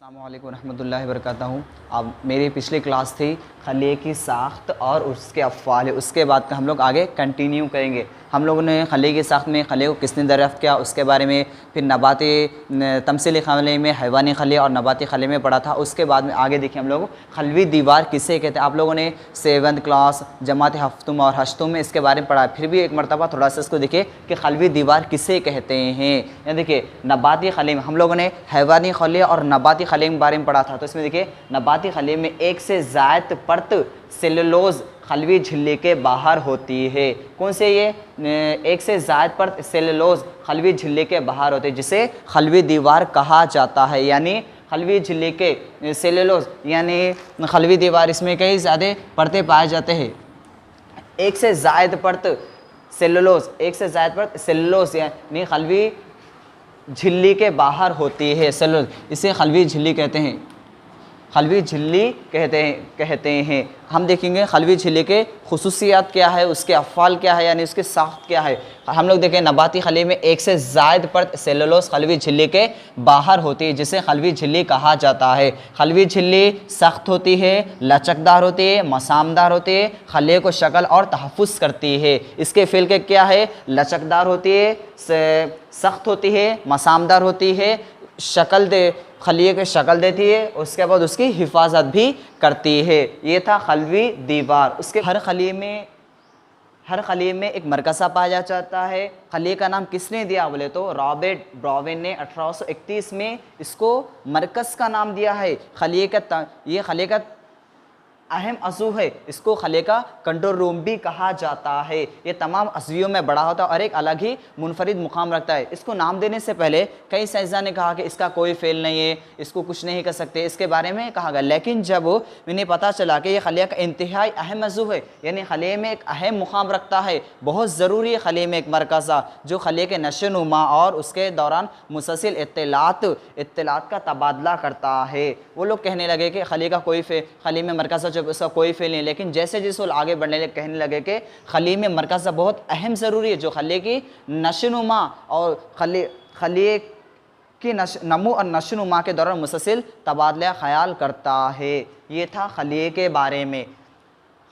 अस्सलामु अलैकुम रहमतुल्लाहि व बरकातहू। अब मेरी पिछली क्लास थी खलिए की साख्त और उसके अफ़आल, उसके बाद का हम लोग आगे कंटिन्यू करेंगे। हम लोगों ने खलिए की साख्त में खलिए को किसने दरियाफ़्त किया उसके बारे में, फिर नबाती तमसीली खलिए में हैवानी खलिए और नबाती खलिए में पढ़ा था। उसके बाद में आगे देखिए हम लोग खलवी दीवार किसे कहते हैं। आप लोगों ने 7th क्लास जमात हफ्तुम और हश्तुम में इसके बारे में पढ़ा, फिर भी एक मरतबा थोड़ा सा इसको देखिए कि खलवी दीवार किसे कहते हैं। या देखिए नबाती खलिए में हम लोगों ने हैवानी खलिए और नबाती खलिए के बारे में पढ़ा था। तो इसमें देखिए नबाती खलिए में एक से ज़ायद परत सेलुलोज खलवी झिल्ली के बाहर होती है। कौन से ये एक से ज़ायद परत सेलुलोज खलवी झिल्ली के बाहर होते हैं, जिसे खलवी दीवार कहा जाता है। यानी खलवी झिल्ली के सेलुलोज यानी खलवी दीवार, इसमें कई ज़्यादा परतें पाए जाते हैं। एक से ज़ायद परत सेलुलोज, एक से ज़ायद परत सेलुलोज यानी खलवी झिल्ली के बाहर होती है। सेलुलोज, इसे खलवी झिल्ली कहते हैं, खलवी झिल्ली कहते हैं। हम देखेंगे खलवी झिल्ली के खुसूसियात क्या है, उसके अफ़ाल क्या है, यानी उसकी साख्त क्या है। हम लोग देखें नबाती खलिए में एक से ज़ायद परत सेलुलोज खलवी झिल्ली के बाहर होती है, जिसे खलवी झिल्ली कहा जाता है। खलवी झिल्ली सख्त होती है, लचकदार होती है, मसामदार होती है, खलिए को शक्ल और तहफ़्फ़ुज़ करती है। इसके फ़िल के क्या है, लचकदार होती है, सख्त होती है, मसामदार होती है, खलिए के शक्ल देती है, उसके बाद उसकी हिफाजत भी करती है। ये था खलवी दीवार। उसके हर खलिए में एक मरकज़ा पाया जाता है। खलिए का नाम किसने दिया बोले तो रॉबर्ट ब्राउन ने 1831 में इसको मरकज़ का नाम दिया है। ये खलिए का अहम अज़ू है, इसको खलिए का कंट्रोल रूम भी कहा जाता है। ये तमाम अज़वियों में बड़ा होता है और एक अलग ही मुनफरिद मुकाम रखता है। इसको नाम देने से पहले कई साइंसदान ने कहा कि इसका कोई फ़ेल नहीं है, इसको कुछ नहीं कर सकते, इसके बारे में कहा गया। लेकिन जब इन्हें पता चला कि ये खलिए का इंतहाई अहम अज़ू है, यानी खलिए में एक अहम मुकाम रखता है, बहुत ज़रूरी है खलिए में एक मरकज़ा जो खलिए के नशोनुमा और उसके दौरान मुसलसल इत्तलात का तबादला करता है। वो लोग कहने लगे कि खलिए का खलिए में मरकज़ा उसका कोई फेल नहीं। लेकिन जैसे जैसे वो आगे बढ़ने लगे कहने लगे कि खलिए में मरकज़ बहुत अहम ज़रूरी है, जो खलिए की नशोनुमा और खलिए की नमू और नशोनुमा के दौरान मुसलसल तबादला ख्याल करता है। ये था खलिए के बारे में।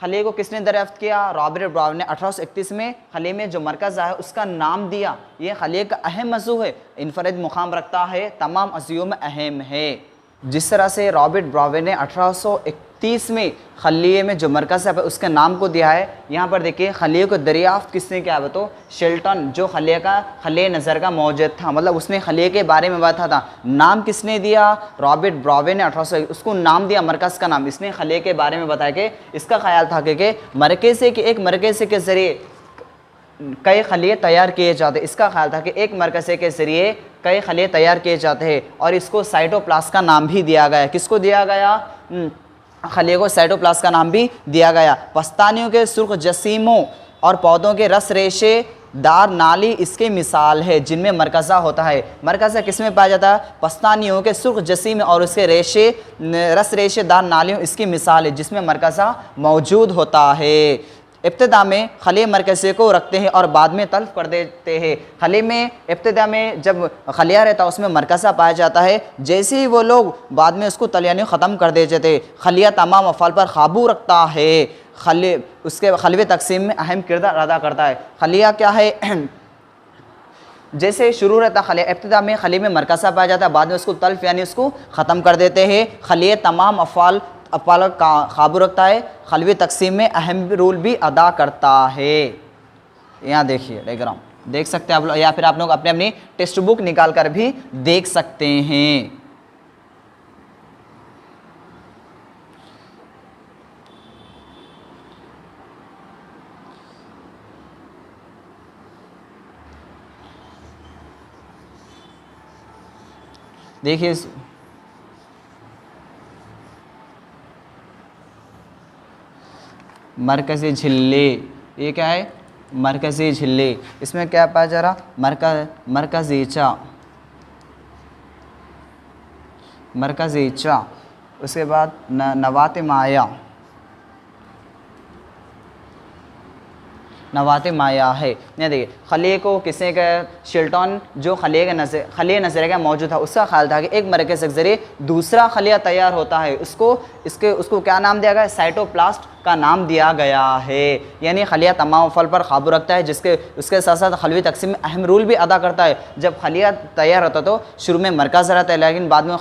खलिए को किसने दरियाफ्त किया, रॉबर्ट ब्राउन ने 1831 में खलिए में जो मरकज़ है उसका नाम दिया। ये खलिए का अहम अज़ू है, इनफरद मुकाम रखता है, तमाम अज़ियों में अहम है। जिस तरह से रॉबर्ट ब्राउन ने 1831 में खलिए में जो मरकज़ है उसके नाम को दिया है। यहाँ पर देखिए खलिए को दरियाफ्त किसने किया है तो शेल्टन, जो खलिए नज़र का मौजूद था, मतलब उसने खलिए के बारे में बताया था। नाम किसने दिया, रॉबर्ट ब्राउन ने 1800 उसको नाम दिया मरकज़ का नाम। इसने खलिए के बारे में बताया कि इसका ख्याल था कि एक मरकज़े के ज़रिए कई खलिए तैयार किए जाते। इसका ख्याल था कि एक मरकज़े के ज़रिए कई खलिए तैयार किए जाते हैं और इसको साइटोप्लाज्म का नाम भी दिया गया। किसको दिया गया, खलिए को साइटोप्लाज्म का नाम भी दिया गया। पस्तानियों के सुर्ख जसीमों और पौधों के रस रेशे दार नाली इसके मिसाल है, जिनमें मरकज़ा होता है। मरकज़ा किसमें पाया जाता है, पस्तानियों के सुर्ख जसीम और उसके रस रेशे दार नालियों इसकी मिसाल है, जिसमें मरकज़ा मौजूद होता है। इब्तिदा में खलिए मरकज़े को रखते हैं और बाद में तल्फ़ कर देते हैं। खलिए में इब्तिदा में जब खलिया रहता है उसमें मरकज़ा पाया जाता है, जैसे ही वो लोग बाद में उसको तलियानी ख़त्म कर देते थे। खलिया तमाम अफ़ाल पर काबू रखता है, उसके खलवे तकसीम में अहम किरदार अदा करता है। खलिया क्या है, जैसे शुरू रहता खलिया, इब्तिदा में खलिए में मरकज़ा पाया जाता है, बाद में उसको तल्फ़ यानी उसको ख़त्म कर देते हैं। खलिए तमाम अफ़ाल का काबू रखता है, खलवी तकसीम में अहम रोल भी अदा करता है। यहाँ देखिए डायग्राम देख सकते हैं आप लोग, या फिर आप लोग अपनी टेक्स्ट बुक निकाल कर भी देख सकते हैं। देखिए मरकज़ी झिल्ली, ये क्या है, मरकज़ी झिल्ली। इसमें क्या पाया जा रहा, मरकज़ीचा, उसके बाद नवात माया, नवाते माया है। ये देखिए खलिए को किसने कहा, शिल्टन जो खलिए नज़रिया का मौजूद था उसका ख्याल था कि एक मरकज़ के ज़रिए दूसरा खलिया तैयार होता है, उसको क्या नाम दिया गया, साइटोप्लास्ट का नाम दिया गया है। यानी खलिया तमाम फल पर काबू रखता है, उसके साथ साथ खलवी तकसीम में अहम रोल भी अदा करता है। जब खलिया तैयार होता तो शुरू में मरकज़ रहता है, लेकिन बाद में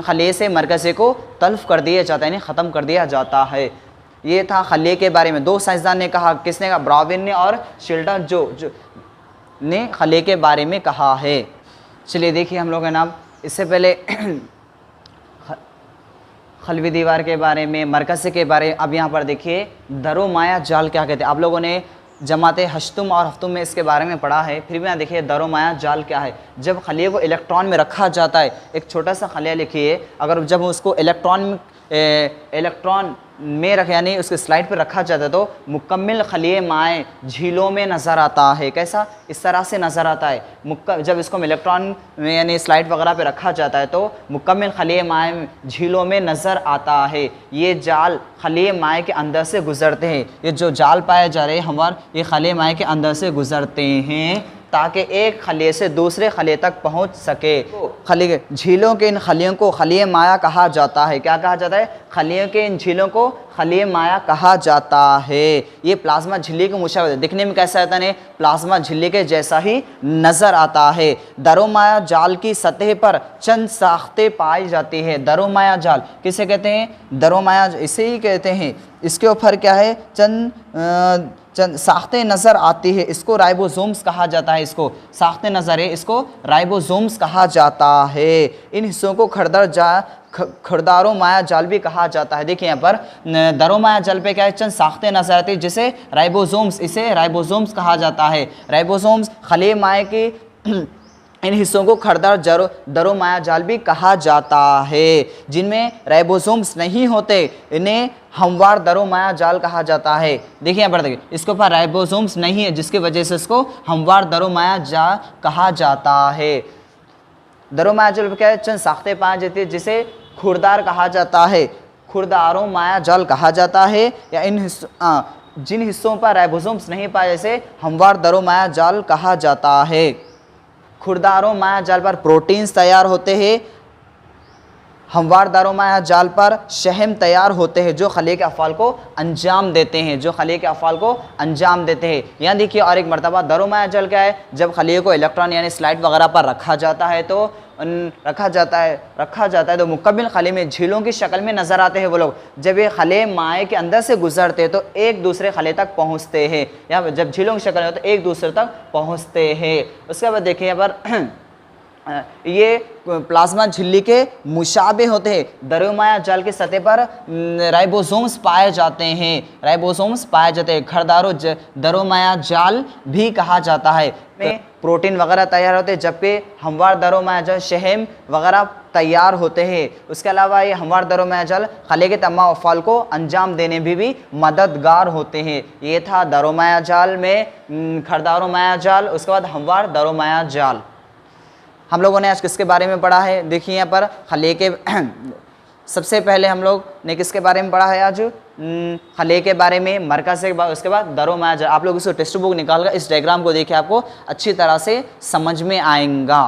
खलिए से मरकज़े को तल्फ़ कर दिया जाता है, यानी ख़त्म कर दिया जाता है। ये था खलिए के बारे में। दो साइंसदान ने कहा, किसने कहा, ब्राविन ने और शिल्टन जो ने खलिए के बारे में कहा है। चलिए देखिए हम लोग है ना, इससे पहले खलवी दीवार के बारे में, मरकज़ के बारे में। अब यहाँ पर देखिए दरो माया जाल क्या कहते हैं। आप लोगों ने जमाते हश्तुम और हफ्तुम में इसके बारे में पढ़ा है, फिर भी यहाँ देखिए दरो माया जाल क्या है। जब खलिए को इलेक्ट्रॉन में रखा जाता है, एक छोटा सा खलिया लिखिए, अगर जब उसको इलेक्ट्रॉन में रख यानी उसके स्लाइड पर रखा जाता है तो मुकम्मल खलिए माए झीलों में नज़र आता है। कैसा, इस तरह से नज़र आता है। जब इसको इलेक्ट्रॉन में यानी स्लाइड वगैरह पे रखा जाता है तो मुकम्मल खलिए माए झीलों में नज़र आता है। ये जाल खलिए माए के अंदर से गुज़रते हैं। ये जो जाल पाए जा रहे हैं हमारे, ये खलिए माए के अंदर से गुज़रते हैं ताकि एक खलिए से दूसरे खलिए तक पहुंच सके। खलिए झीलों के इन खलियों को खलिए माया कहा जाता है। क्या कहा जाता है, खलियों के इन झीलों को खलिए माया कहा जाता है। ये प्लाज्मा झिल्ली के मुशाबह, दिखने में कैसा आता है, प्लाज्मा झिल्ली के जैसा ही नज़र आता है। दरो माया जाल की सतह पर चंद साख्तें पाई जाती है। दरो माया जाल किसे कहते हैं, दरो माया इसे ही कहते हैं। इसके ऊपर क्या है, चंद साख्तें नज़र आती है। इसको राइबोसोम्स कहा जाता है। इसको साख्तें नज़र है, इसको राइबोसोम्स कहा जाता है। इन हिस्सों को खुरदारो माया जाल भी कहा जाता है। देखिए यहाँ पर दरो माया जाल पे क्या है, चंद साख्तें नजर आती है जिसे राइबोसोम्स, इसे राइबोसोम्स कहा जाता है। राइबोसोम्स खलिए माया की इन हिस्सों को खरदार दरो माया जाल भी कहा जाता है। जिनमें राइबोसोम्स नहीं होते इन्हें हमवार दरो माया जाल कहा जाता है। देखिए यहाँ पर देखिए, इसके ऊपर राइबोसोम्स नहीं है जिसकी वजह से इसको हमवार दरो माया जाल कहा जाता है। दरो माया जाल क्या है, चंद साख्तें पाई जाती है जिसे खुरदार कहा जाता है, खुरदारो माया जाल कहा जाता है। या जिन हिस्सों पर राइबोसोम्स नहीं पाए जैसे हमवार दरो माया जाल कहा जाता है। खुरदारो माया जाल पर प्रोटीन्स तैयार होते हैं, हमवार दारो माया जाल पर शहम तैयार होते हैं जो खलिए के अफ़ाल को अंजाम देते हैं, जो खलिए के अफ़ाल को अंजाम देते हैं। यहाँ देखिए और एक मरतबा दरो माया जाल क्या है, जब खलिए को इलेक्ट्रॉन यानी स्लाइड वगैरह पर रखा जाता है तो मुकम्मल खलिए में झीलों की शक्ल में नज़र आते हैं वो लोग। जब ये खलिए माए के अंदर से गुजरते हैं तो एक दूसरे खलिए तक पहुँचते हैं, या जब झीलों की शक्ल में तो एक दूसरे तक पहुँचते हैं। उसके बाद देखिए यहाँ पर ये प्लाज्मा झिल्ली के मुशाबे होते हैं। दरो माया जाल की सतह पर राइबोसोम्स पाए जाते हैं, खरदारो दरो माया जाल भी कहा जाता है। में प्रोटीन वगैरह तैयार होते हैं, जबकि हमवार दरो माया जाल शहम वगैरह तैयार होते हैं। उसके अलावा ये हमवार दरो माया जाल खलिए के तमाम अफ़ाल को अंजाम देने में भी मददगार होते हैं। ये था दरो माया जाल में खरदारो माया जाल, उसके बाद हमवार दरो माया जाल। हम लोगों ने आज किसके बारे में पढ़ा है, देखिए यहाँ पर खलिए के सबसे पहले हम लोग ने किसके बारे में पढ़ा है आज, खलिए के बारे में, मरकज़ के बाद उसके बाद दरो माया जाल। आप लोग इसको टेक्स्ट बुक निकाल कर इस डायग्राम को देखिए, आपको अच्छी तरह से समझ में आएगा।